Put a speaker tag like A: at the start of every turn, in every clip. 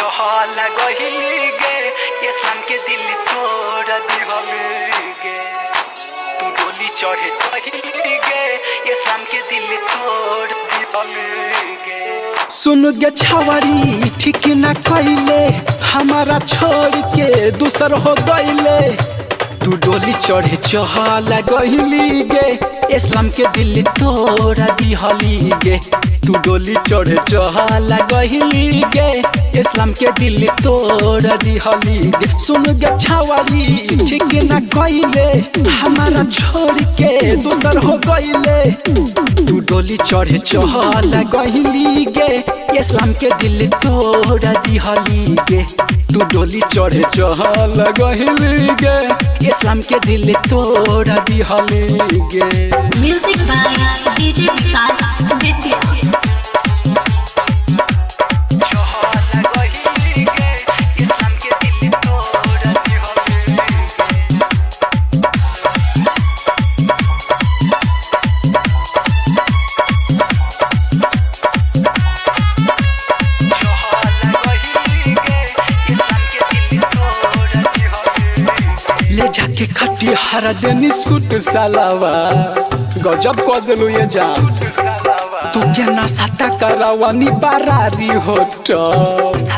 A: चहल गहिली गे इस्लाम के दिल तोड़ दिहली गे तू डोली चढ़े चढ़ी गे इस्लाम के दिल तोड़ दिहली गे।
B: सुन गे छावरी ठीक न कैले हमारा छोड़ के दूसर हो गईले तू डोली चढ़े चहल गहिली गे इस्लाम के दिल तोड़ दिहली गे तू डोली चढ़े चहल गहिली गे इस्लाम के दिल तोड़ दिहली गे। सुन गे छावरी ठीक न कैले हमारा छोड़ के दूसर हो गईले तू डोली चढ़े चहल गहिली गे इस्लाम के दिल तोड़ दिहली गे तू डोली चढ़े चहल गहिली गे इस्लाम के दिल तोड़ दिहली गे।
C: म्यूजिक बाय डीजे विकास विद्या।
B: ले जाके खटी हरा देनी सूट सालावा गजब कर दिलू ये जान तू क्या ना साता करावानी बारारी होटल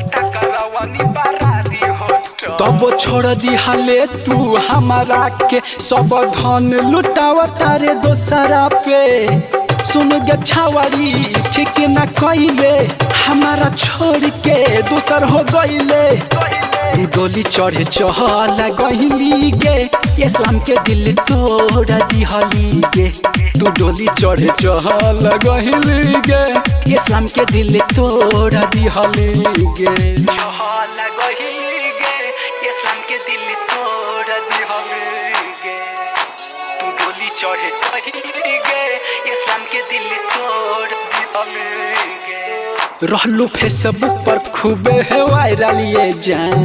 B: तब छोड़ दी हाले तू हमारा के सब धन लुटावा तारे दोसरा पे। सुन गे छावरी ठीक न कैले हमारा छोड़ के दूसर हो गईले तू डोली चढ़े चहल गहिली गे इस्लाम के दिल तोड़ दिहली गे तू डोली चढ़े चहल गहिली गे इस्लाम के दिल तोड़ दिहली गे।
A: चहल गहिली गे इस्लाम के दिल तोड़ दिहली गे तू डोली चढ़े चढ़ी गे इस्लाम के दिल तोड़ दिहली गे।
B: रहलू फेसबुक पर खूबे है वायरल ये जान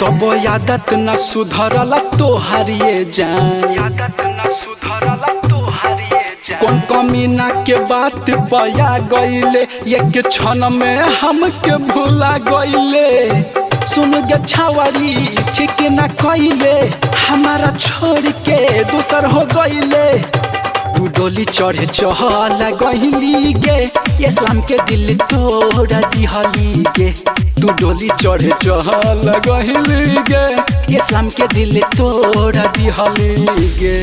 B: तब यादत न सुधरल तोहर ये जान कौन कमीना के बात पया गईले एक क्षण में हमके भूला गईले। सुन गे छावरी ठीक न कैले हमारा छोड़ के दूसर हो गईले तू डोली चढ़े चहल गहिली गे इस्लाम के दिल तोड़ दिहली गे तू डोली चढ़े चहल गहिली गे इस्लाम के दिल तोड़ दिहली गे।